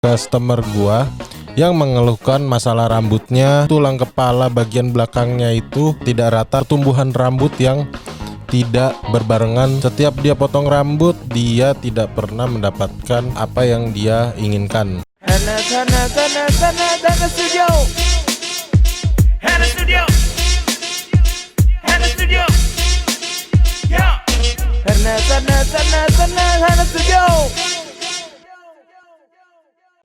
customer gua yang mengeluhkan masalah rambutnya, tulang kepala bagian belakangnya itu tidak rata, tumbuhan rambut yang tidak berbarengan. Setiap dia potong rambut, dia tidak pernah mendapatkan apa yang dia inginkan.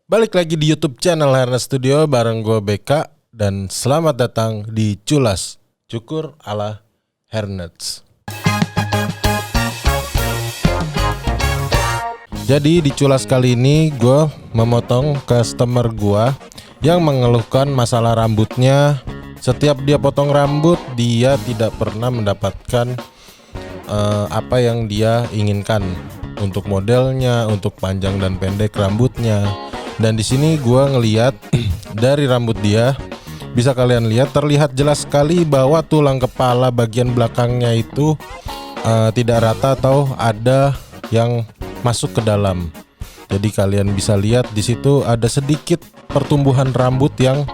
Balik lagi di YouTube channel Herna Studio bareng gue BK, dan selamat datang di Culas Cukur ala Hernets. Jadi di culas kali ini gue memotong customer gue yang mengeluhkan masalah rambutnya. Setiap dia potong rambut, dia tidak pernah mendapatkan apa yang dia inginkan untuk modelnya, untuk panjang dan pendek rambutnya. Dan di sini gua ngelihat dari rambut dia, bisa kalian lihat terlihat jelas sekali bahwa tulang kepala bagian belakangnya itu tidak rata atau ada yang masuk ke dalam. Jadi kalian bisa lihat di situ ada sedikit pertumbuhan rambut yang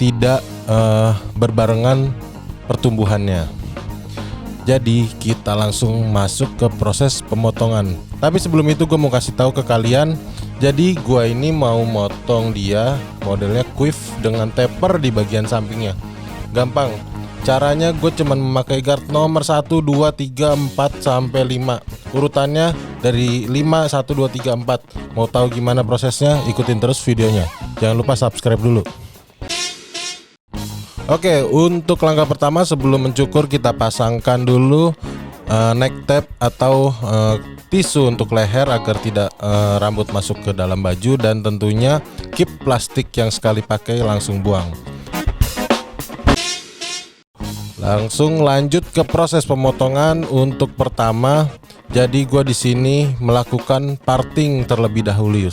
tidak berbarengan pertumbuhannya. Jadi kita langsung masuk ke proses pemotongan. Tapi sebelum itu gue mau kasih tahu ke kalian. Jadi gue ini mau motong dia modelnya quiff dengan taper di bagian sampingnya. Gampang. Caranya gue cuman memakai guard nomor 1, 2, 3, 4 sampai 5. Urutannya dari 5, 1, 2, 3, 4. Mau tahu gimana prosesnya? Ikutin terus videonya. Jangan lupa subscribe dulu. Oke, untuk langkah pertama sebelum mencukur kita pasangkan dulu neck tape atau tisu untuk leher agar tidak rambut masuk ke dalam baju, dan tentunya keep plastik yang sekali pakai langsung buang. Langsung lanjut ke proses pemotongan. Untuk pertama, jadi gua di sini melakukan parting terlebih dahulu.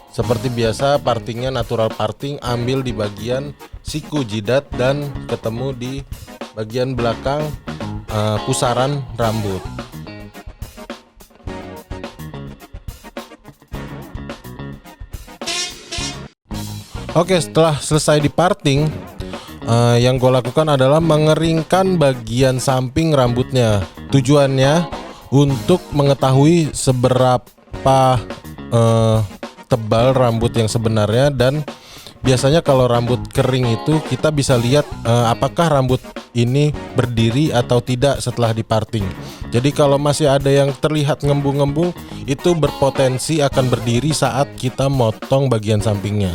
Seperti biasa, partingnya natural parting, ambil di bagian siku jidat dan ketemu di bagian belakang pusaran rambut. Oke, setelah selesai di parting, yang gue lakukan adalah mengeringkan bagian samping rambutnya. Tujuannya untuk mengetahui seberapa tebal rambut yang sebenarnya, dan biasanya kalau rambut kering itu kita bisa lihat apakah rambut ini berdiri atau tidak setelah diparting. Jadi kalau masih ada yang terlihat ngembung-ngembung, itu berpotensi akan berdiri saat kita motong bagian sampingnya.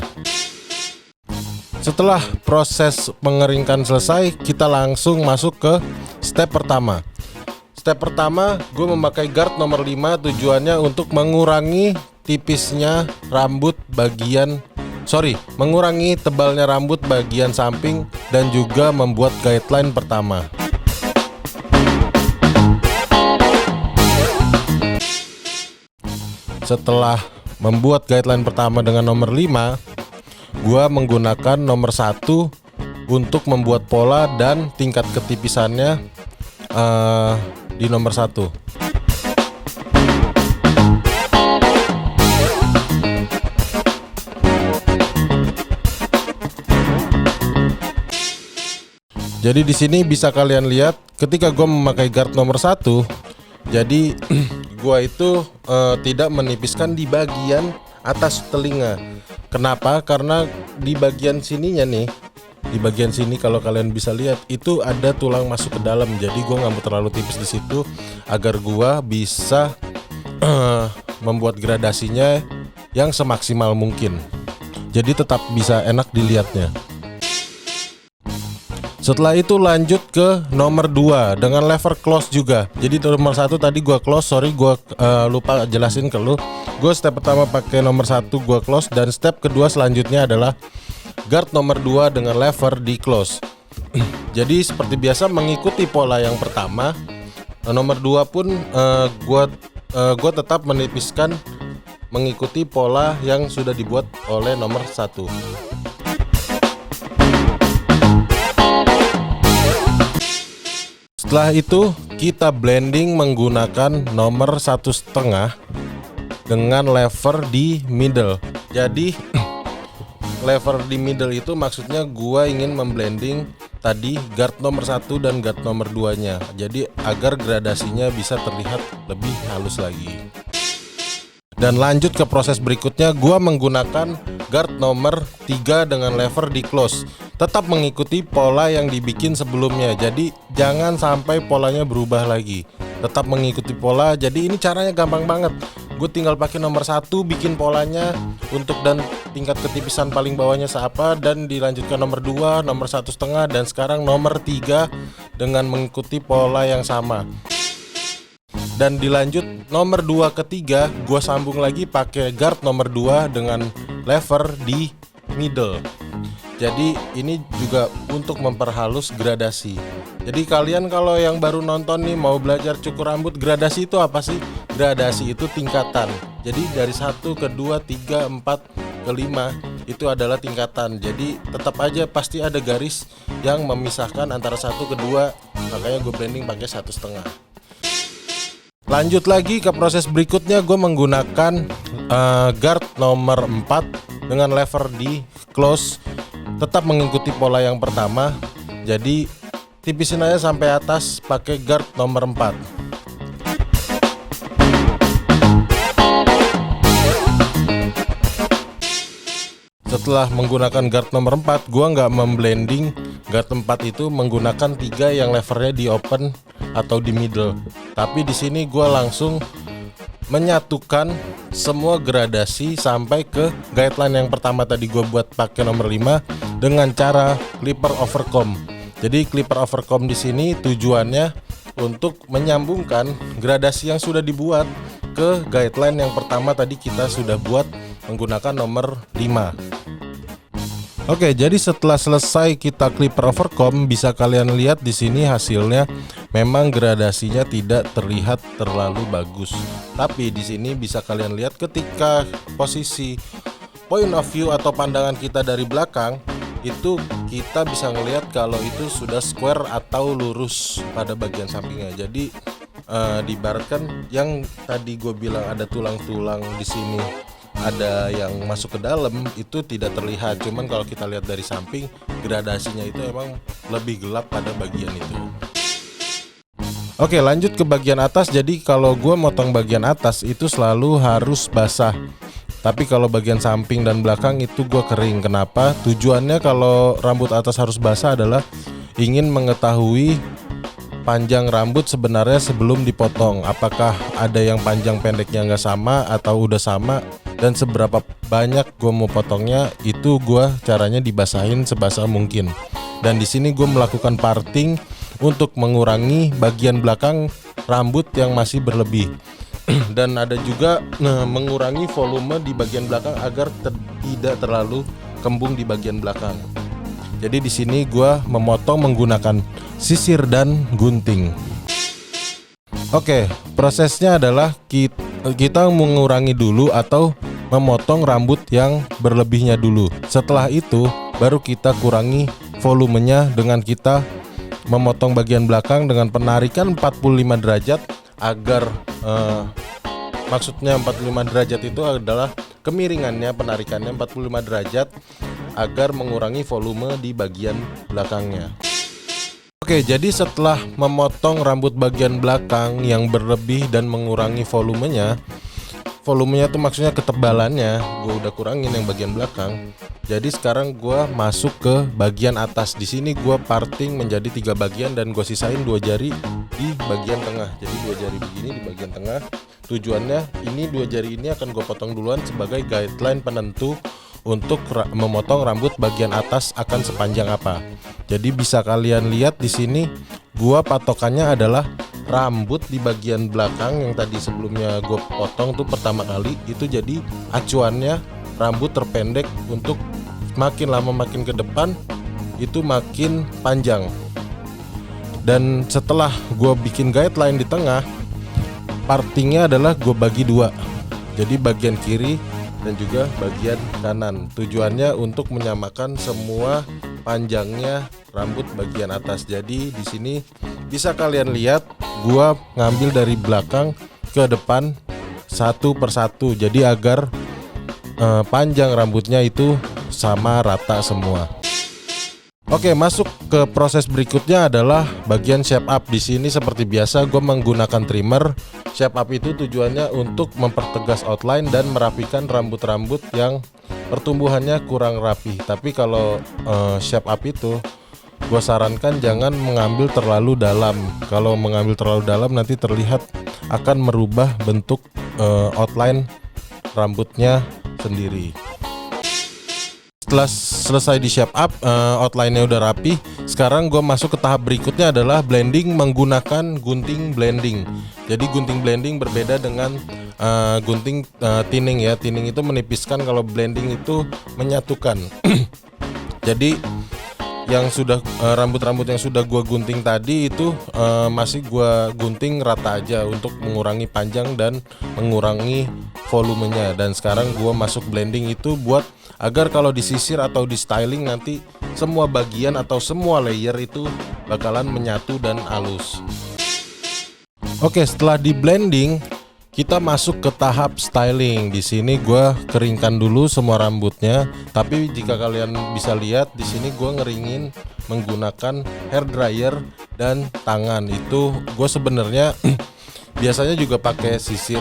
Setelah proses mengeringkan selesai, kita langsung masuk ke step pertama. Step pertama, gue memakai guard nomor 5, tujuannya untuk mengurangi tipisnya rambut mengurangi tebalnya rambut bagian samping dan juga membuat guideline pertama. Setelah membuat guideline pertama dengan nomor 5, gua menggunakan nomor 1 untuk membuat pola dan tingkat ketipisannya di nomor 1. Jadi di sini bisa kalian lihat ketika gue memakai guard nomor 1, jadi gue itu tidak menipiskan di bagian atas telinga. Kenapa? Karena di bagian sininya nih, di bagian sini kalau kalian bisa lihat itu ada tulang masuk ke dalam. Jadi gue nggak mau terlalu tipis di situ agar gue bisa membuat gradasinya yang semaksimal mungkin. Jadi tetap bisa enak dilihatnya. Setelah itu lanjut ke nomor 2 dengan lever close juga. Jadi nomor 1 tadi gua close, gua lupa jelasin ke lu. Gua step pertama pakai nomor 1 gua close, dan step kedua selanjutnya adalah guard nomor 2 dengan lever di close. Jadi seperti biasa mengikuti pola yang pertama, nomor 2 pun gua tetap menipiskan mengikuti pola yang sudah dibuat oleh nomor 1. Setelah itu kita blending menggunakan nomor 1,5 dengan lever di middle. Jadi lever di middle itu maksudnya gua ingin memblending tadi guard nomor 1 dan guard nomor 2 nya. Jadi agar gradasinya bisa terlihat lebih halus lagi. Dan lanjut ke proses berikutnya, gua menggunakan guard nomor 3 dengan lever di close. Tetap mengikuti pola yang dibikin sebelumnya. Jadi jangan sampai polanya berubah lagi. Tetap mengikuti pola. Jadi ini caranya gampang banget. Gue tinggal pakai nomor 1, bikin polanya untuk dan tingkat ketipisan paling bawahnya seapa, dan dilanjutkan nomor 2, nomor 1,5, dan sekarang nomor 3 dengan mengikuti pola yang sama. Dan dilanjut nomor 2 ke 3, gue sambung lagi pakai guard nomor 2 dengan lever di middle. Jadi ini juga untuk memperhalus gradasi. Jadi kalian kalau yang baru nonton nih mau belajar cukur rambut, gradasi itu apa sih? Gradasi itu tingkatan. Jadi dari 1 ke 2, 3, 4 ke 5 itu adalah tingkatan. Jadi tetap aja pasti ada garis yang memisahkan antara 1 ke 2. Makanya gue blending pakai 1,5. Lanjut lagi ke proses berikutnya, gue menggunakan guard nomor 4 dengan lever di close. Tetap mengikuti pola yang pertama. Jadi tipisin aja sampai atas pakai guard nomor 4. Setelah menggunakan guard nomor 4, gua nggak memblending guard 4 itu menggunakan 3 yang levernya di open atau di middle. Tapi di sini gua langsung menyatukan semua gradasi sampai ke guideline yang pertama tadi gue buat pakai nomor 5 dengan cara clipper overcomb. Jadi clipper overcomb di sini tujuannya untuk menyambungkan gradasi yang sudah dibuat ke guideline yang pertama tadi kita sudah buat menggunakan nomor 5. Oke, jadi setelah selesai kita clipper overcomb, bisa kalian lihat di sini hasilnya memang gradasinya tidak terlihat terlalu bagus. Tapi di sini bisa kalian lihat ketika posisi point of view atau pandangan kita dari belakang, itu kita bisa ngelihat kalau itu sudah square atau lurus pada bagian sampingnya. Jadi diibaratkan yang tadi gue bilang ada tulang-tulang di sini, ada yang masuk ke dalam, itu tidak terlihat. Cuman kalau kita lihat dari samping, gradasinya itu emang lebih gelap pada bagian itu. Oke, lanjut ke bagian atas. Jadi kalau gue motong bagian atas itu selalu harus basah. Tapi kalau bagian samping dan belakang itu gue kering. Kenapa? Tujuannya kalau rambut atas harus basah adalah ingin mengetahui panjang rambut sebenarnya sebelum dipotong. Apakah ada yang panjang pendeknya nggak sama atau udah sama, dan seberapa banyak gue mau potongnya, itu gue caranya dibasahin sebasah mungkin. Dan di sini gue melakukan parting untuk mengurangi bagian belakang rambut yang masih berlebih. Dan ada juga mengurangi volume di bagian belakang agar tidak terlalu kembung di bagian belakang. Jadi di sini gue memotong menggunakan sisir dan gunting. Oke, prosesnya adalah kita mengurangi dulu atau memotong rambut yang berlebihnya dulu. Setelah itu baru kita kurangi volumenya dengan kita memotong bagian belakang dengan penarikan 45 derajat agar maksudnya 45 derajat itu adalah kemiringannya, penarikannya 45 derajat agar mengurangi volume di bagian belakangnya. Oke, jadi setelah memotong rambut bagian belakang yang berlebih dan mengurangi volumenya tuh maksudnya ketebalannya gue udah kurangin yang bagian belakang. Jadi sekarang gue masuk ke bagian atas. Di sini gue parting menjadi 3 bagian dan gue sisain 2 jari di bagian tengah. Jadi 2 jari begini di bagian tengah. Tujuannya ini 2 jari ini akan gue potong duluan sebagai guideline penentu untuk memotong rambut bagian atas akan sepanjang apa. Jadi bisa kalian lihat di sini gua patokannya adalah rambut di bagian belakang yang tadi sebelumnya gue potong tuh pertama kali, itu jadi acuannya rambut terpendek untuk makin lama makin ke depan itu makin panjang. Dan setelah gue bikin guideline di tengah, partingnya adalah gue bagi 2. Jadi bagian kiri dan juga bagian kanan. Tujuannya untuk menyamakan semua panjangnya rambut bagian atas. Jadi di sini bisa kalian lihat gua ngambil dari belakang ke depan satu persatu. Jadi agar panjang rambutnya itu sama rata semua. Oke, masuk ke proses berikutnya adalah bagian shape up. Di sini seperti biasa gue menggunakan trimmer. Shape up itu tujuannya untuk mempertegas outline dan merapikan rambut-rambut yang pertumbuhannya kurang rapi. Tapi kalau shape up itu gue sarankan jangan mengambil terlalu dalam. Kalau mengambil terlalu dalam nanti terlihat akan merubah bentuk outline rambutnya sendiri. Setelah selesai di shape up, outline-nya udah rapi. Sekarang gue masuk ke tahap berikutnya adalah blending menggunakan gunting blending. Jadi gunting blending berbeda dengan gunting thinning ya. Thinning itu menipiskan, kalau blending itu menyatukan. Jadi yang sudah rambut-rambut yang sudah gue gunting tadi itu masih gue gunting rata aja untuk mengurangi panjang dan mengurangi volumenya. Dan sekarang gue masuk blending itu buat agar kalau disisir atau di styling nanti semua bagian atau semua layer itu bakalan menyatu dan halus. Oke, setelah di blending kita masuk ke tahap styling. Di sini gue keringkan dulu semua rambutnya. Tapi jika kalian bisa lihat di sini gue ngeringin menggunakan hair dryer dan tangan. Itu gue sebenarnya biasanya juga pakai sisir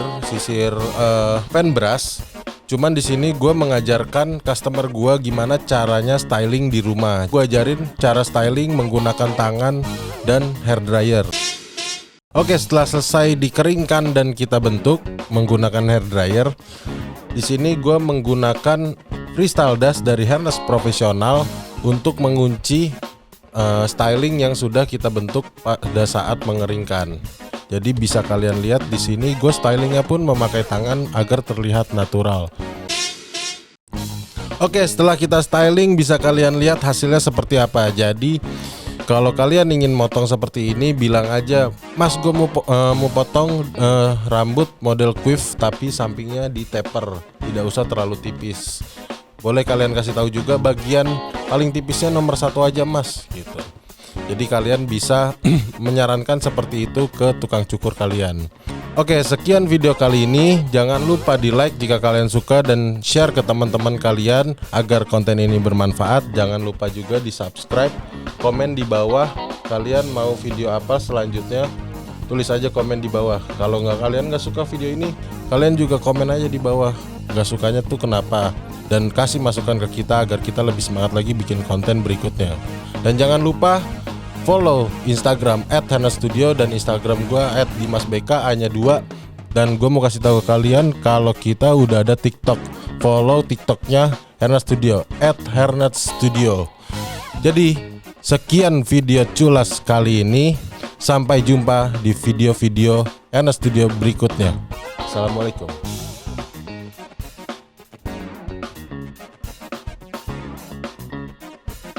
fan brush. Cuman di sini gue mengajarkan customer gue gimana caranya styling di rumah. Gue ajarin cara styling menggunakan tangan dan hair dryer. Oke, setelah selesai dikeringkan dan kita bentuk menggunakan hair dryer, di sini gue menggunakan freestyle dust dari Hairness Profesional untuk mengunci styling yang sudah kita bentuk pada saat mengeringkan. Jadi bisa kalian lihat di sini gue stylingnya pun memakai tangan agar terlihat natural. Oke, setelah kita styling bisa kalian lihat hasilnya seperti apa. Jadi kalau kalian ingin motong seperti ini, bilang aja, Mas gue mau potong rambut model quiff tapi sampingnya di taper, tidak usah terlalu tipis. Boleh kalian kasih tahu juga bagian paling tipisnya nomor 1 aja mas gitu. Jadi kalian bisa menyarankan seperti itu ke tukang cukur kalian. Oke, sekian video kali ini. Jangan lupa di like jika kalian suka dan share ke teman-teman kalian agar konten ini bermanfaat. Jangan lupa juga di subscribe. Komen di bawah kalian mau video apa selanjutnya. Tulis aja komen di bawah. Kalau kalian nggak suka video ini, kalian juga komen aja di bawah nggak sukanya tuh kenapa. Dan kasih masukan ke kita agar kita lebih semangat lagi bikin konten berikutnya. Dan jangan lupa follow Instagram @hairnessstudio dan Instagram gue @dimasbk hanya 2. Dan gue mau kasih tahu ke kalian kalau kita udah ada TikTok. Follow TikToknya Hairness Studio @hairnessstudio. Jadi sekian video culas kali ini. Sampai jumpa di video-video Hairness Studio berikutnya. Assalamualaikum.